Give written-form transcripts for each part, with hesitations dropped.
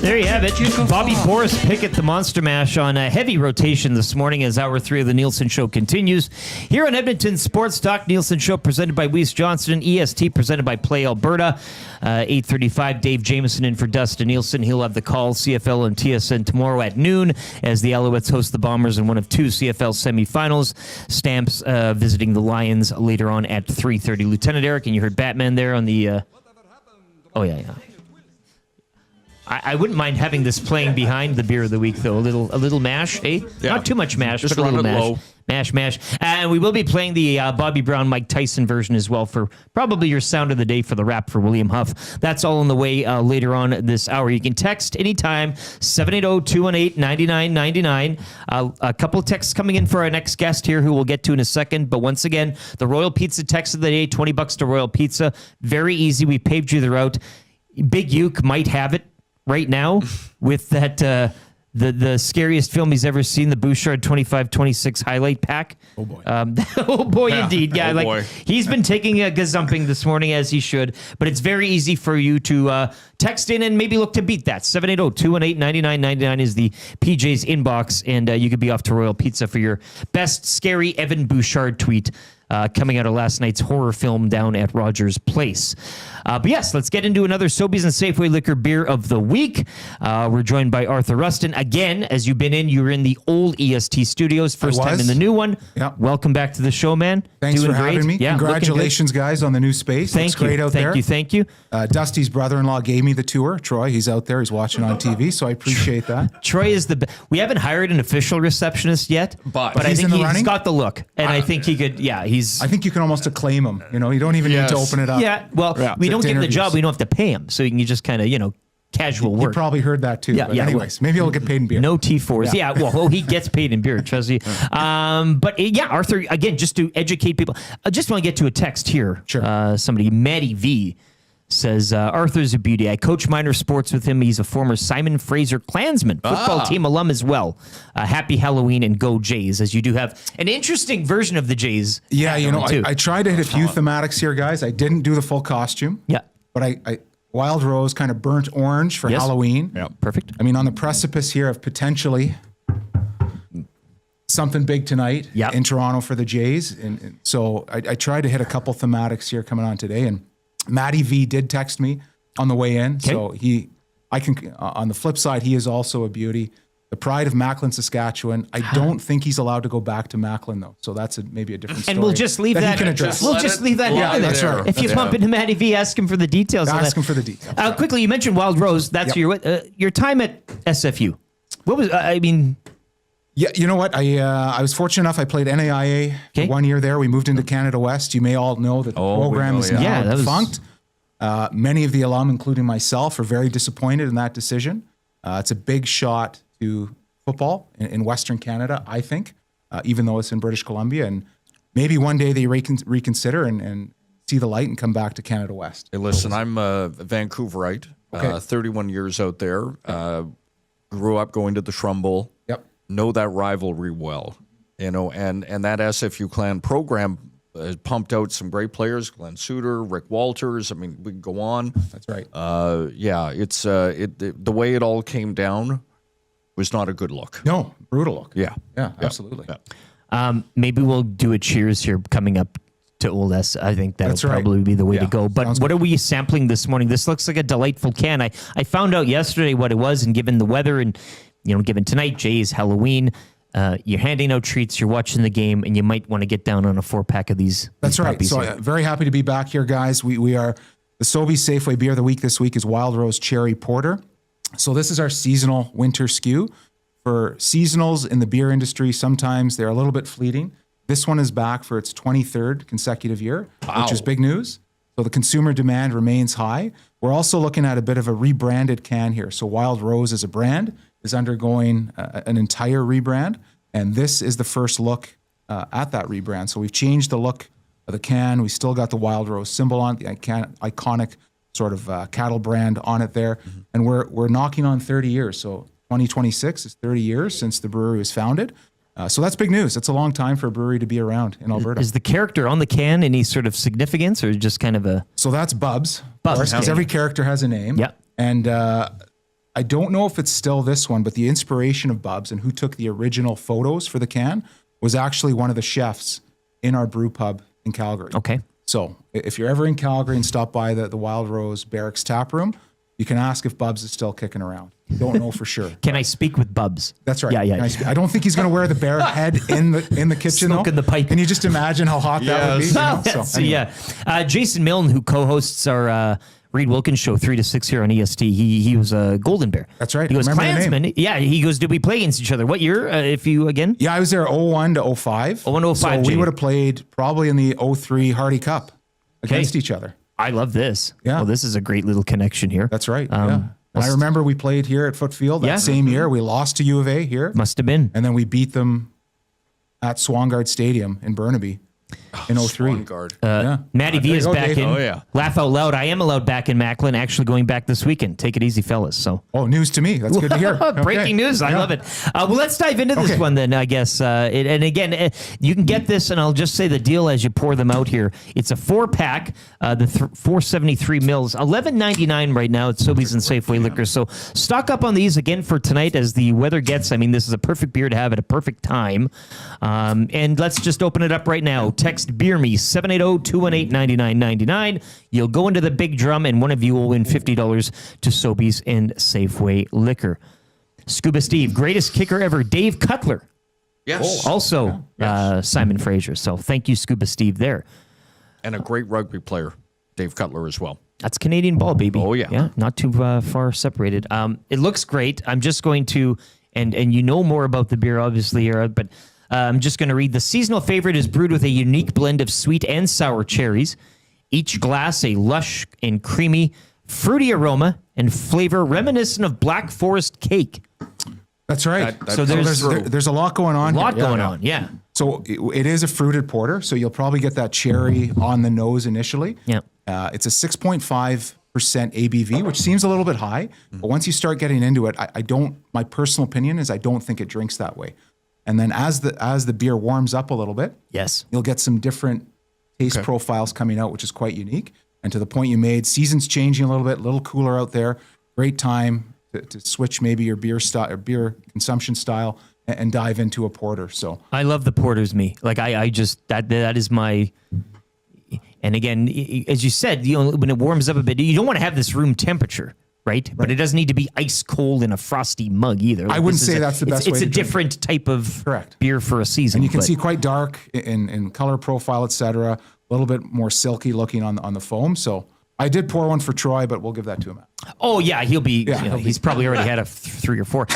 There you have it. Bobby Boris Pickett, the Monster Mash, on a heavy rotation this morning as Hour 3 of the Nielsen Show continues. Here on Edmonton Sports Talk, Nielsen Show presented by Weiss Johnston, EST presented by Play Alberta. 8:35, Dave Jameson in for Dustin Nielsen. He'll have the call, CFL and TSN tomorrow at noon as the Alouettes host the Bombers in one of two CFL semifinals. Stamps visiting the Lions later on at 3:30. Lieutenant Eric, and you heard Batman there on the... Oh, yeah. I wouldn't mind having this playing behind the beer of the week, though. A little mash, eh? Yeah. Not too much mash, just but a little mash. Low. Mash. And we will be playing the Bobby Brown, Mike Tyson version as well for probably your sound of the day for the rap for William Huff. That's all on the way later on this hour. You can text anytime, 780-218-9999. A couple of texts coming in for our next guest here who we'll get to in a second. But once again, the Royal Pizza text of the day, $20 to Royal Pizza. Very easy. We paved you the route. Big Uke might have it right now with that the scariest film he's ever seen, the Bouchard 25-26 highlight pack. Oh boy. Oh boy, yeah. Indeed. Yeah, boy. He's been taking a gazumping this morning as he should, but it's very easy for you to text in and maybe look to beat that. 780-218-9999 is the PJ's inbox, and you could be off to Royal Pizza for your best scary Evan Bouchard tweet. Coming out of last night's horror film down at Rogers Place. But yes, let's get into another Sobeys and Safeway Liquor Beer of the week. We're joined by Arthur Ruston. Again, as you've been in, you were in the old EST studios, first time in the new one. Yeah. Welcome back to the show, man. Thanks for having me. Yeah, congratulations, guys, on the new space. Thank you. Great out there. Thank you. Dusty's brother-in-law gave me the tour. Troy, he's out there. He's watching on TV, so I appreciate that. Troy is we haven't hired an official receptionist yet, but I think he's got the look, and I think he could, I think you can almost acclaim him. You know, you don't even need to open it up. Yeah, well, we don't get the job. We don't have to pay him. So you can just kind of, casual work. You probably heard that too. Yeah, anyways, maybe he'll get paid in beer. No T4s. Yeah, well, he gets paid in beer, trust me. But Arthur, again, just to educate people, I just want to get to a text here. Sure. Somebody, Maddie V, says, Arthur's a beauty. I coach minor sports with him. He's a former Simon Fraser Klansman, football team alum as well. Happy Halloween and go Jays, as you do have an interesting version of the Jays. Yeah, I tried to hit a few thematics here, guys. I didn't do the full costume. Yeah. But I Wild Rose, kind of burnt orange for Halloween. Yeah, perfect. I mean, on the precipice here of potentially something big tonight in Toronto for the Jays. And so I tried to hit a couple thematics here coming on today, and Matty V did text me on the way in. Okay. So on the flip side, he is also a beauty. The pride of Macklin, Saskatchewan. I don't think he's allowed to go back to Macklin, though. So that's maybe a different story. And we'll just leave that. He can address. We'll just leave that. Yeah, that's right. If you bump into Matty V, ask him for the details. Ask him for the details. Quickly, you mentioned Wild Rose. That's your time at SFU. What was, Yeah, you know what? I was fortunate enough. I played NAIA for 1 year there. We moved into Canada West. You may all know that the program is now defunct. Many of the alum, including myself, are very disappointed in that decision. It's a big shot to football in Western Canada, I think, even though it's in British Columbia. And maybe one day they reconsider and see the light and come back to Canada West. Hey, listen, I'm a Vancouverite, 31 years out there. Grew up going to the Shrum Bowl. Yep. Know that rivalry well, and that SFU Clan program has pumped out some great players, Glenn Suter, Rick Walters. I mean, we can go on. That's right. It's the way it all came down was not a good look. No, brutal look. Yeah, absolutely. Yeah. Maybe we'll do a cheers here coming up to Old S. I think that'll probably be the way to go. But what are we sampling this morning? This looks like a delightful can. I found out yesterday what it was, and given the weather and given tonight, Jay's Halloween, you're handing out treats, you're watching the game, and you might want to get down on a 4-pack of these. That's right. So very happy to be back here, guys. We are the Sobeys Safeway Beer of the Week this week is Wild Rose Cherry Porter. So this is our seasonal winter SKU. For seasonals in the beer industry, sometimes they're a little bit fleeting. This one is back for its 23rd consecutive year, which is big news. So the consumer demand remains high. We're also looking at a bit of a rebranded can here. So Wild Rose as a brand is undergoing an entire rebrand, and this is the first look at that rebrand. So we've changed the look of the can. We still got the Wild Rose symbol on it, the iconic sort of cattle brand on it there, and we're knocking on 30 years. So 2026 is 30 years since the brewery was founded. So that's big news. It's a long time for a brewery to be around in Alberta. Is the character on the can any sort of significance, or just kind of a... So that's Bubs. Bubs. Because every character has a name. Yeah. And I don't know if it's still this one, but the inspiration of Bubs and who took the original photos for the can was actually one of the chefs in our brew pub in Calgary. Okay. So if you're ever in Calgary and stop by the Wild Rose Barracks tap room, you can ask if Bubs is still kicking around. Don't know for sure. Can I speak with Bubs? That's right. Yeah. I don't think he's going to wear the bear head in the kitchen. Smoking the pipe. Can you just imagine how hot that would be? So, anyway. Jason Milne, who co-hosts our Reed Wilkins show 3 to 6 here on EST, he was a Golden Bear. That's right. He goes, Remember the name. Klansman. Yeah, he goes, did we play against each other? What year, if you, again? Yeah, I was there 01 to 05. 01 to 05, So we Jay. would have played probably in the 03 Hardy Cup against each other. I love this. Yeah. Well, this is a great little connection here. That's right. Yeah. And I remember we played here at Footfield that Yeah. same year. We lost to U of A here. Must have been. And then we beat them at Swangard Stadium in Burnaby in 03. Vanguard. Yeah. Matty V There is you go, back Dave. in. Oh, yeah. Laugh out loud. I am allowed back in Macklin, actually going back this weekend. Take it easy, fellas. So Oh, news to me. That's good to hear. breaking Okay. news. I Yeah. love it. Well, let's dive into this Okay. one then, I guess. And again, you can get this, and I'll just say the deal as you pour them out here. It's a 4-pack, 473 mils, $11.99 right now at Sobeys and Safeway Liquor. So stock up on these again for tonight as the weather gets. I mean, this is a perfect beer to have at a perfect time. And let's just open it up right now. Text Beer Me 780-218-9999. You'll go into the big drum, and one of you will win $50 to Sobeys and Safeway Liquor. Scuba Steve, greatest kicker ever, Dave Cutler. Yes. Also, Simon Fraser. So thank you, Scuba Steve, there. And a great rugby player, Dave Cutler, as well. That's Canadian ball, baby. Oh, yeah. Yeah, not too far separated. It looks great. I'm just going to, and you know more about the beer, obviously, here, but I'm just going to read. The seasonal favorite is brewed with a unique blend of sweet and sour cherries. Each glass a lush and creamy, fruity aroma and flavor reminiscent of Black Forest cake. That's right. So there's a lot going on. A lot here. going on, yeah. So it is a fruited porter, so you'll probably get that cherry on the nose initially. Yeah. It's a 6.5% ABV, which seems a little bit high, but once you start getting into it, I don't. My personal opinion is I don't think it drinks that way. And then as the beer warms up a little bit, Yes. you'll get some different taste profiles coming out, which is quite unique. And to the point you made, season's changing a little cooler out there. Great time to switch maybe your beer style or beer consumption style and dive into a porter. So I love the porters, me. Like I just that is my. And again, as you said, when it warms up a bit, you don't want to have this room temperature, right? But it doesn't need to be ice cold in a frosty mug either. Like, I wouldn't this is say that's the best way It's to a drink different type of Correct. beer for a season. and you can but- see quite dark in color profile, etc. A little bit more silky looking on the foam. So I did pour one for Troy, but we'll give that to him. Oh yeah, he'll be. Yeah, you know, he's probably already had a 3 or 4. To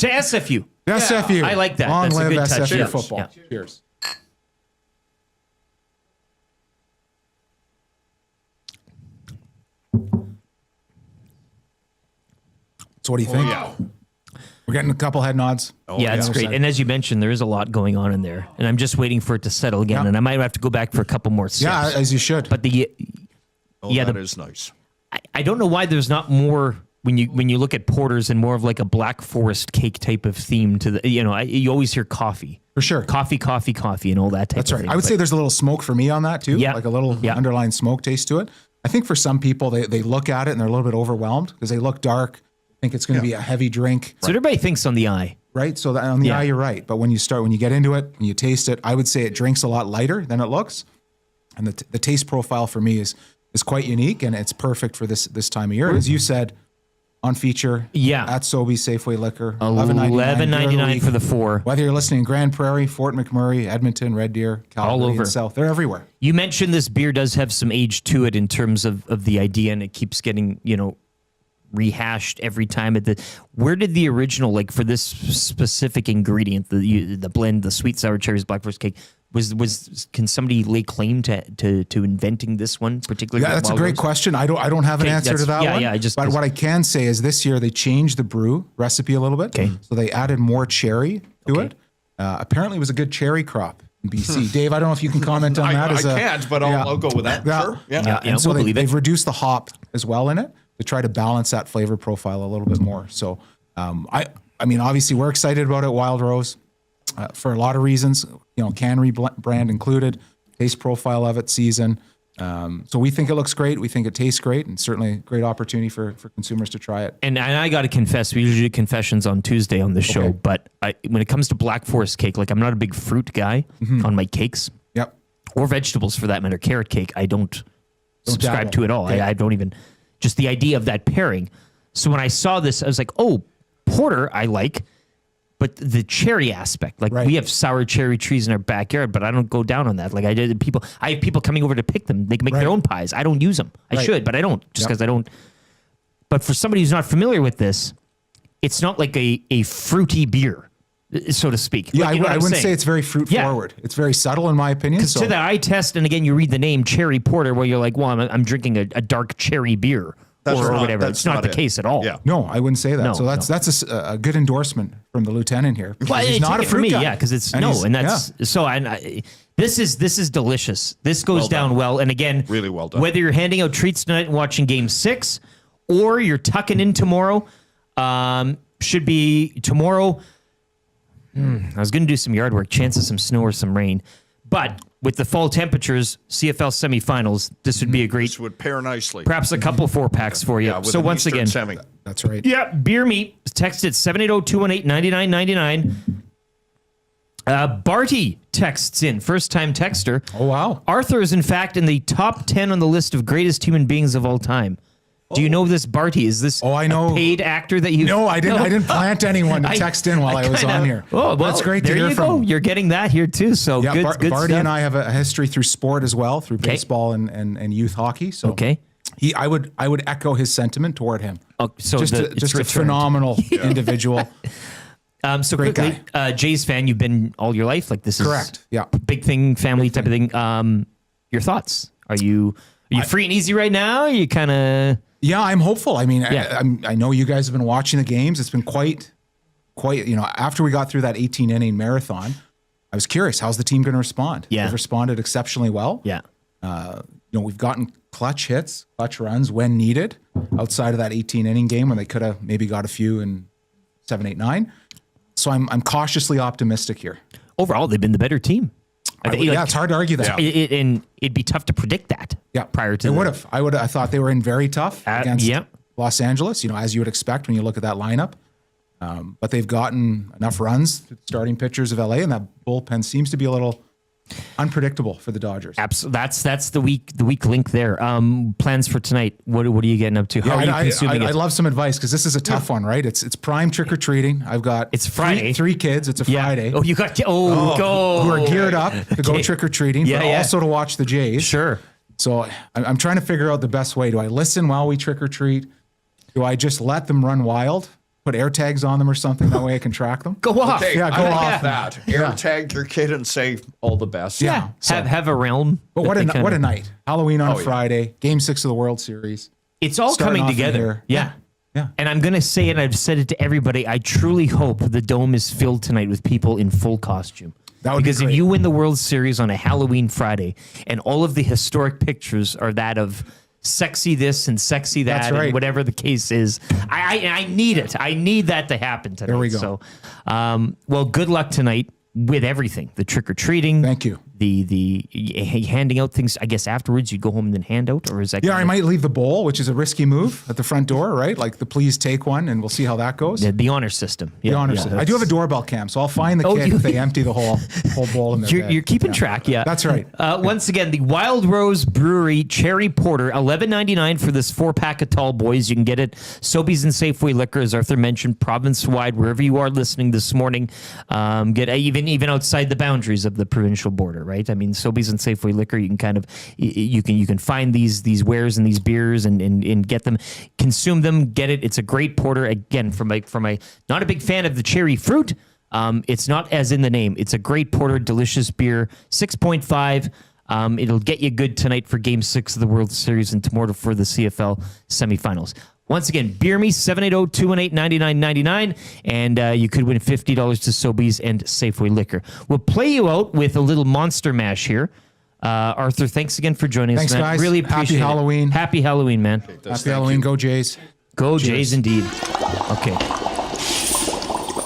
SFU. SFU. I like that. Long That's a live good touch. SFU Cheers. football. Yeah. Cheers. So what do you think? yeah. We're getting a couple head nods. Yeah, it's other great. side. And as you mentioned, there is a lot going on in there, and I'm just waiting for it to settle again. Yeah. And I might have to go back for a couple more sips. Yeah, as you should. But the That is nice. I don't know why there's not more when you look at porters and more of like a Black Forest cake type of theme to the you always hear coffee For sure. coffee and all that type That's of right. thing. I would But say there's a little smoke for me on that too. Yeah. Like a little Yeah. underlying smoke taste to it. I think for some people, they look at it and they're a little bit overwhelmed because they look dark, think it's going to be a heavy drink, so everybody thinks on the eye. right? So that on the Yeah. eye, you're right. But when you get into it, when you taste it, I would say it drinks a lot lighter than it looks. And the taste profile for me is quite unique and it's perfect for this time of year. As you said, on feature Yeah. at Sobeys Safeway Liquor, $11.99 for the 4. Whether you're listening in Grand Prairie, Fort McMurray, Edmonton, Red Deer, Calgary, over. and South, they're everywhere. You mentioned this beer does have some age to it in terms of the idea, and it keeps getting rehashed every time. Where did the original, like for this specific ingredient, the blend, the sweet sour cherries, Black Forest cake, can somebody lay claim to inventing this one particularly? Yeah, that's a great question. I don't have an Okay, answer to that's- that one. yeah, but what I can say is this year they changed the brew recipe a little bit. Okay. So they added more cherry to it. Apparently it was a good cherry crop in BC. Dave, I don't know if you can comment on that. I as a- can't, but yeah. I'll go with that. Yeah. Sure. Yeah. Yeah. And so we'll believe it. they've reduced the hop as well in it to try to balance that flavor profile a little bit more. So I mean, obviously we're excited about it, Wild Rose, for a lot of reasons, can rebrand included, taste profile of it, season. So we think it looks great. We think it tastes great, and certainly a great opportunity for consumers to try it. And I got to confess, we usually do confessions on Tuesday on this show, but when it comes to Black Forest cake, like I'm not a big fruit guy on my cakes. Yep. Or vegetables for that matter. Carrot cake, I don't subscribe to at all. Okay. I don't even, just the idea of that pairing. So when I saw this, I was like, oh, porter I like, but the cherry aspect, like we have sour cherry trees in our backyard, but I don't go down on that. Like I have people coming over to pick them. They can make their own pies. I don't use them. I should, but I don't, just because I don't. But for somebody who's not familiar with this, it's not like a fruity beer, so to speak. Yeah, Like, I wouldn't say it's very fruit forward. It's very subtle in my opinion. Because to the eye test, and again, you read the name cherry porter, where you're like, well, I'm drinking a dark cherry beer or whatever. It's not the case at all. Yeah. No, I wouldn't say that. No, so that's a good endorsement from the lieutenant here. Well, He's not a fruit guy. yeah, because it's And this is delicious. This goes down well, and again, Really well done. Whether you're handing out treats tonight and watching Game 6, or you're tucking in tomorrow, should be tomorrow. I was going to do some yard work, chance of some snow or some rain, but with the fall temperatures, CFL semifinals, this would be a great. This would pair nicely. Perhaps a couple 4-packs for you. Yeah, with So an once Eastern again, semi. That's right. yeah, beer meat. Text it 780-218-9999. Barty texts in, first time texter. Oh, wow. Arthur is in fact in the top 10 on the list of greatest human beings of all time. Do you know this Barty? Is this I know. a paid actor that you? No, I didn't. I didn't plant anyone to text in while I was on here. Oh, well, that's great to there hear you from. go. You're getting that here too. So Yeah, good Barty stuff. and I have a history through sport as well, through baseball and youth hockey. So Okay. I would echo his sentiment toward him. Oh, so just it's a returned. phenomenal individual. So Great quickly, Jays fan, you've been all your life. Like this is Correct. Yeah. big thing, family type of thing. Your thoughts? Are you free and easy right now? You kind of. Yeah, I'm hopeful. I mean, Yeah. I know you guys have been watching the games. It's been quite, after we got through that 18-inning marathon, I was curious, how's the team going to respond? Yeah. They've responded exceptionally well. Yeah. We've gotten clutch hits, clutch runs when needed outside of that 18-inning game when they could have maybe got a few in 7, 8, 9. So I'm cautiously optimistic here. Overall, they've been the better team. It's hard to argue that. And it'd be tough to predict that. Yeah, Prior to they would have. I thought they were in very tough against yeah. Los Angeles. As you would expect when you look at that lineup. But they've gotten enough runs to the starting pitchers of LA, and that bullpen seems to be a little unpredictable for the Dodgers. Absolutely, that's the weak link there. Plans for tonight? What are you getting up to? How are you consuming it? I love some advice because this is a tough one, right? It's prime trick or treating. I've got It's Friday. three kids. It's a Friday. Oh, you got go. Who are geared up to go trick or treating, but also to watch the Jays. Sure. So I'm trying to figure out the best way. Do I listen while we trick or treat? Do I just let them run wild? Put air tags on them or something. That way I can track them. Go off. Okay, Yeah, go I like off. that. Air tag your kid and say all the best. Yeah. Have a realm. But what a night. Halloween on Friday. Game 6 of the World Series. It's all Starting coming off in together. here. Yeah. Yeah. And I'm going to say it, I've said it to everybody, I truly hope the Dome is filled tonight with people in full costume. That would be because if great. you win the World Series on a Halloween Friday and all of the historic pictures are that of sexy this and sexy that That's right. and whatever the case is, I need it. I need that to happen tonight. There we go. So, well, good luck tonight with everything. The trick-or-treating. Thank you. The handing out things, I guess afterwards you go home and then hand out, or is that? Yeah, I might leave the bowl, which is a risky move at the front door, right? Like the please take one, and we'll see how that goes. The honor system. The honor system. I do have a doorbell cam, so I'll find the kid if they empty the whole bowl in their bed. You're keeping track, yeah. That's right. Once again, the Wild Rose Brewery Cherry Porter, $11.99 for this 4-pack of tall boys. You can get it Sobeys and Safeway Liquor, as Arthur mentioned, province-wide, wherever you are listening this morning. Get even outside the boundaries of the provincial border, right? I mean, Sobeys and Safeway Liquor, you can kind of you can find these wares and these beers and get them, consume them, get it. It's a great porter. Again, from a not a big fan of the cherry fruit. It's not as in the name. It's a great porter, delicious beer, 6.5. It'll get you good tonight for Game 6 of the World Series and tomorrow for the CFL semifinals. Once again, Beer Me, 780-218-9999, and you could win $50 to Sobeys and Safeway Liquor. We'll play you out with a little Monster Mash here. Arthur, thanks again for joining Thanks, us, man. guys. Really appreciate Happy Halloween. Happy Halloween, man. Happy Halloween. Go Jays. Go Jays indeed. Okay.